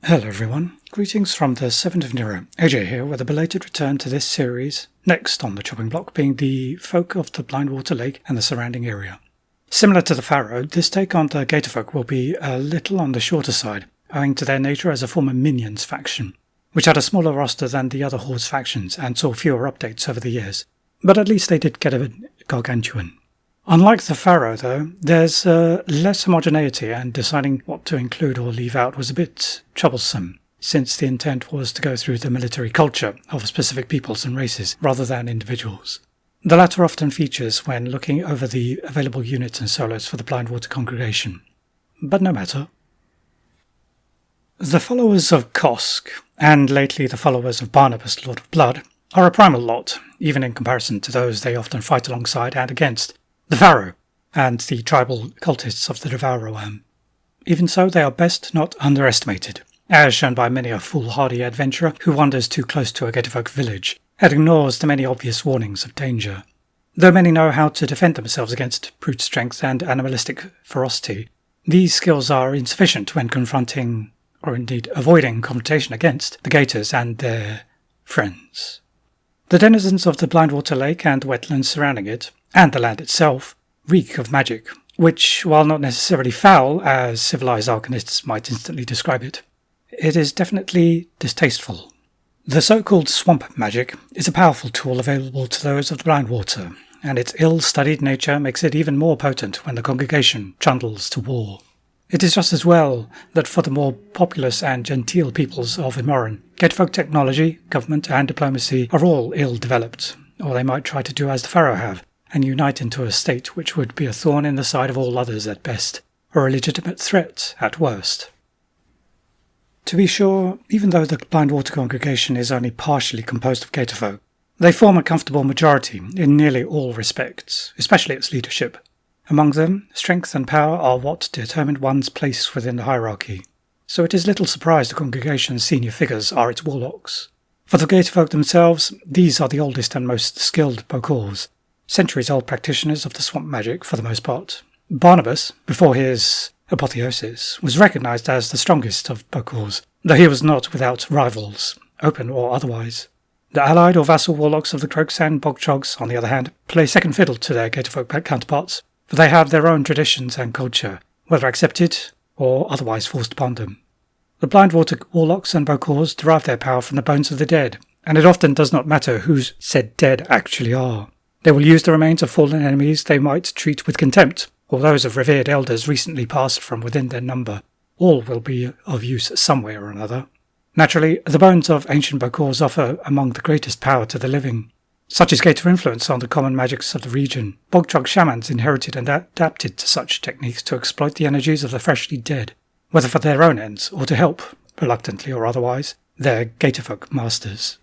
Hello everyone, greetings from the 7th of Nero. AJ here with a belated return to this series, next on the chopping block being the folk of the Blindwater Lake and the surrounding area. Similar to the Pharaoh, this take on the Gatorfolk will be a little on the shorter side, owing to their nature as a former minions faction, which had a smaller roster than the other Hordes factions and saw fewer updates over the years, but at least they did get a gargantuan. Unlike the Pharaoh, though, there's less homogeneity, and deciding what to include or leave out was a bit troublesome, since the intent was to go through the military culture of specific peoples and races rather than individuals. The latter often features when looking over the available units and solos for the Blindwater congregation. But no matter. The followers of Kosk, and lately the followers of Barnabas, Lord of Blood, are a primal lot, even in comparison to those they often fight alongside and against, the Pharaoh, and the tribal cultists of the Devourer Worm. Even so, they are best not underestimated, as shown by many a foolhardy adventurer who wanders too close to a Gatorfolk village and ignores the many obvious warnings of danger. Though many know how to defend themselves against brute strength and animalistic ferocity, these skills are insufficient when confronting, or indeed avoiding, confrontation against the Gators and their friends. The denizens of the Blindwater Lake and wetlands surrounding it, and the land itself, reek of magic, which, while not necessarily foul, as civilized alchemists might instantly describe it, it is definitely distasteful. The so-called swamp magic is a powerful tool available to those of the Blindwater, and its ill-studied nature makes it even more potent when the congregation trundles to war. It is just as well that for the more populous and genteel peoples of Imoran, Gatorfolk technology, government and diplomacy are all ill-developed, or they might try to do as the Pharaoh have, and unite into a state which would be a thorn in the side of all others at best, or a legitimate threat at worst. To be sure, even though the Blindwater congregation is only partially composed of Gatorfolk, they form a comfortable majority in nearly all respects, especially its leadership. Among them, strength and power are what determine one's place within the hierarchy, so it is little surprise the congregation's senior figures are its warlocks. For the Gatorfolk themselves, these are the oldest and most skilled Bokors, centuries-old practitioners of the swamp magic for the most part. Barnabas, before his apotheosis, was recognised as the strongest of Bokors, though he was not without rivals, open or otherwise. The allied or vassal warlocks of the Croaks and bog-trogs, on the other hand, play second fiddle to their Gatorfolk counterparts, for they have their own traditions and culture, whether accepted or otherwise forced upon them. The Blindwater warlocks and Bokors derive their power from the bones of the dead, and it often does not matter whose said dead actually are. They will use the remains of fallen enemies they might treat with contempt, or those of revered elders recently passed from within their number. All will be of use some way or another. Naturally, the bones of ancient Bokors offer among the greatest power to the living. Such is Gator influence on the common magics of the region. Bog-trog shamans inherited and adapted to such techniques to exploit the energies of the freshly dead, whether for their own ends or to help, reluctantly or otherwise, their Gatorfolk masters.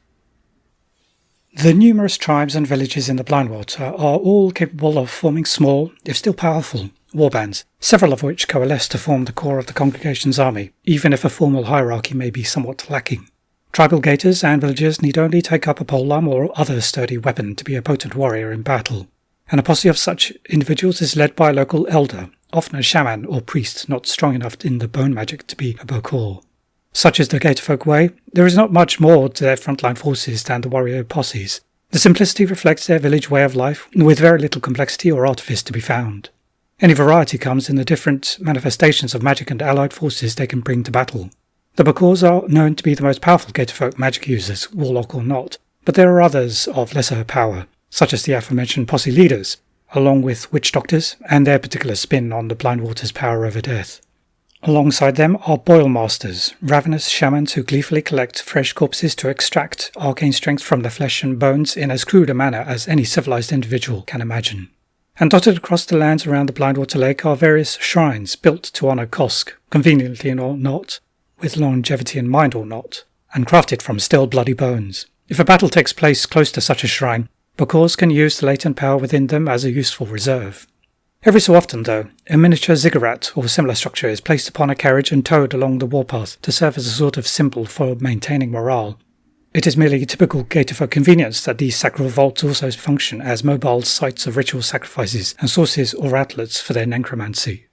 The numerous tribes and villages in the Blindwater are all capable of forming small, if still powerful, warbands, several of which coalesce to form the core of the congregation's army, even if a formal hierarchy may be somewhat lacking. Tribal Gators and villagers need only take up a polearm or other sturdy weapon to be a potent warrior in battle, and a posse of such individuals is led by a local elder, often a shaman or priest not strong enough in the bone magic to be a Bokor. Such is the Gatorfolk way. There is not much more to their frontline forces than the warrior posses. The simplicity reflects their village way of life, with very little complexity or artifice to be found. Any variety comes in the different manifestations of magic and allied forces they can bring to battle. The Bokors are known to be the most powerful Gatorfolk magic users, warlock or not, but there are others of lesser power, such as the aforementioned posse leaders, along with witch doctors and their particular spin on the Blindwater's power over death. Alongside them are boil masters, ravenous shamans who gleefully collect fresh corpses to extract arcane strength from their flesh and bones in as crude a manner as any civilized individual can imagine. And dotted across the lands around the Blindwater Lake are various shrines built to honour Kosk, conveniently or not, with longevity in mind or not, and crafted from still bloody bones. If a battle takes place close to such a shrine, Bokors can use the latent power within them as a useful reserve. Every so often, though, a miniature ziggurat or similar structure is placed upon a carriage and towed along the warpath to serve as a sort of symbol for maintaining morale. It is merely typical Gatorfolk convenience that these Sacral Vaults also function as mobile sites of ritual sacrifices and sources or outlets for their necromancy.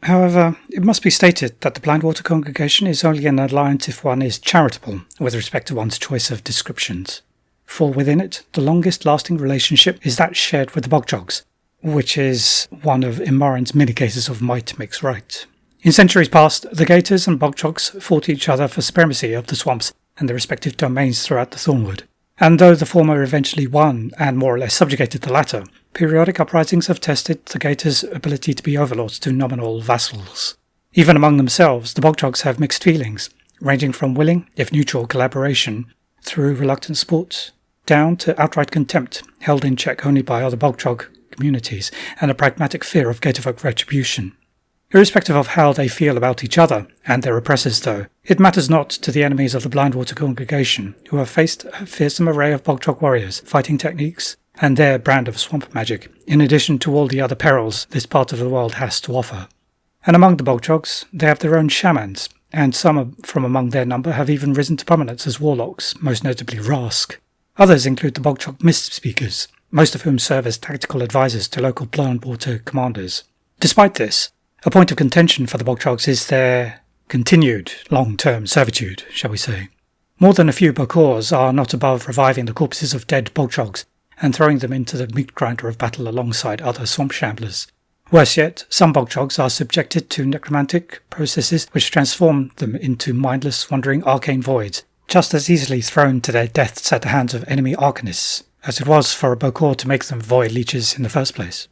However, it must be stated that the Blindwater congregation is only an alliance if one is charitable with respect to one's choice of descriptions. For within it, the longest lasting relationship is that shared with the Bogjogs, which is one of Immoran's many cases of might makes right. In centuries past, the Gators and Bogjogs fought each other for supremacy of the swamps and their respective domains throughout the Thornwood. And though the former eventually won and more or less subjugated the latter, periodic uprisings have tested the Gators' ability to be overlords to nominal vassals. Even among themselves, the Bogjogs have mixed feelings, ranging from willing, if neutral, collaboration, through reluctant support, down to outright contempt, held in check only by other Bogjog communities, and a pragmatic fear of Gatorfolk retribution. Irrespective of how they feel about each other and their oppressors, though, it matters not to the enemies of the Blindwater congregation, who have faced a fearsome array of Bogjog warriors, fighting techniques, and their brand of swamp magic, in addition to all the other perils this part of the world has to offer. And among the Bogjogs, they have their own shamans, and some from among their number have even risen to prominence as warlocks, most notably Rask. Others include the Bogjog Mist Speakers, most of whom serve as tactical advisors to local Blindwater commanders. Despite this, a point of contention for the Bogjogs is their continued long-term servitude, shall we say. More than a few Bokors are not above reviving the corpses of dead Bogjogs and throwing them into the meat grinder of battle alongside other swamp shamblers. Worse yet, some Bogjogs are subjected to necromantic processes which transform them into mindless, wandering arcane voids, just as easily thrown to their deaths at the hands of enemy arcanists, as it was for a Bokor to make them void leeches in the first place.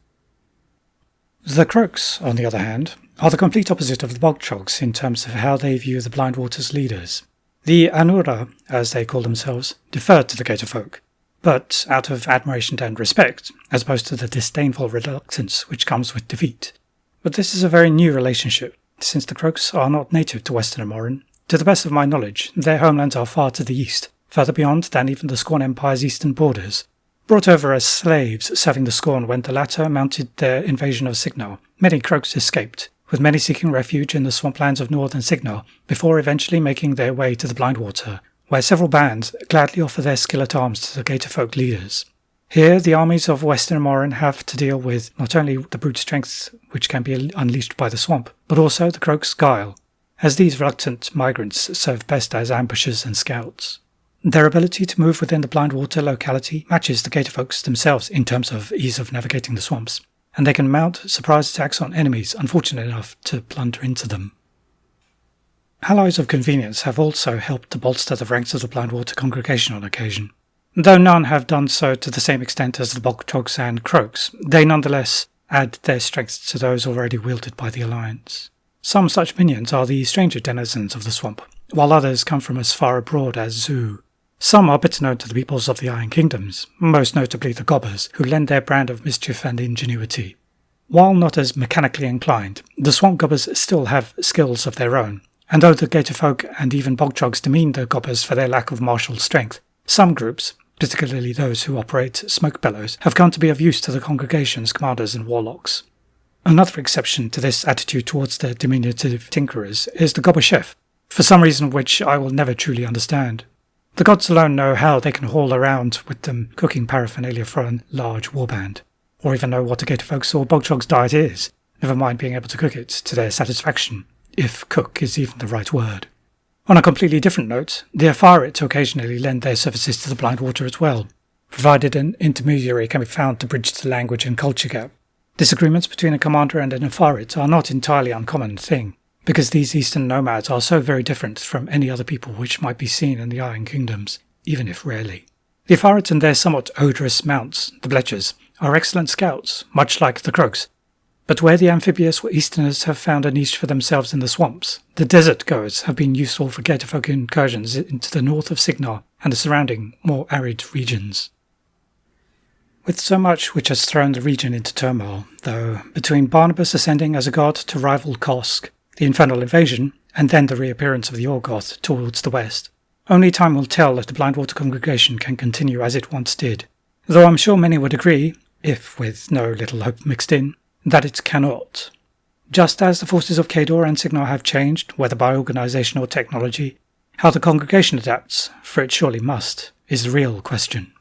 The Croaks, on the other hand, are the complete opposite of the Bogjogs in terms of how they view the Blindwater's leaders. The Anura, as they call themselves, deferred to the Gatorfolk, but out of admiration and respect, as opposed to the disdainful reluctance which comes with defeat. But this is a very new relationship, since the Croaks are not native to Western Immoran. To the best of my knowledge, their homelands are far to the east, further beyond than even the Scorn Empire's eastern borders. Brought over as slaves serving the Scorn when the latter mounted their invasion of Signar, many Croaks escaped, with many seeking refuge in the swamplands of northern Signar, before eventually making their way to the Blindwater, where several bands gladly offer their skill at arms to the Gatorfolk leaders. Here, the armies of Western Immoran have to deal with not only the brute strength which can be unleashed by the swamp, but also the Croak's guile, as these reluctant migrants serve best as ambushers and scouts. Their ability to move within the Blindwater locality matches the Gatorfolks themselves in terms of ease of navigating the swamps, and they can mount surprise attacks on enemies unfortunate enough to plunder into them. Allies of convenience have also helped to bolster the ranks of the Blindwater congregation on occasion. Though none have done so to the same extent as the Bogjogs and Croaks, they nonetheless add their strengths to those already wielded by the Alliance. Some such minions are the stranger denizens of the swamp, while others come from as far abroad as Zoo. Some are better known to the peoples of the Iron Kingdoms, most notably the Gobbers, who lend their brand of mischief and ingenuity. While not as mechanically inclined, the Swamp Gobbers still have skills of their own, and though the Gatorfolk and even Bogjogs demean the Gobbers for their lack of martial strength, some groups, particularly those who operate smoke bellows, have come to be of use to the congregation's commanders and warlocks. Another exception to this attitude towards the diminutive tinkerers is the Gobber Chef, for some reason which I will never truly understand. The gods alone know how they can haul around with them cooking paraphernalia for a large warband, or even know what a Gatorfolk's or Bogjog's diet is, never mind being able to cook it to their satisfaction, if cook is even the right word. On a completely different note, the Afarit occasionally lend their services to the Blindwater as well, provided an intermediary can be found to bridge the language and culture gap. Disagreements between a commander and an Afarit are not entirely uncommon thing, because these eastern nomads are so very different from any other people which might be seen in the Iron Kingdoms, even if rarely. The Afarit and their somewhat odorous mounts, the Bletchers, are excellent scouts, much like the Croaks, but where the amphibious Easterners have found a niche for themselves in the swamps, the desert goers have been useful for Gatorfolk incursions into the north of Signar and the surrounding, more arid regions. With so much which has thrown the region into turmoil, though, between Barnabas ascending as a god to rival Kosk, the infernal invasion, and then the reappearance of the Orgoth towards the west, only time will tell if the Blindwater congregation can continue as it once did, though I'm sure many would agree, if with no little hope mixed in, that it cannot. Just as the forces of Kador and Signar have changed, whether by organisation or technology, how the congregation adapts, for it surely must, is the real question.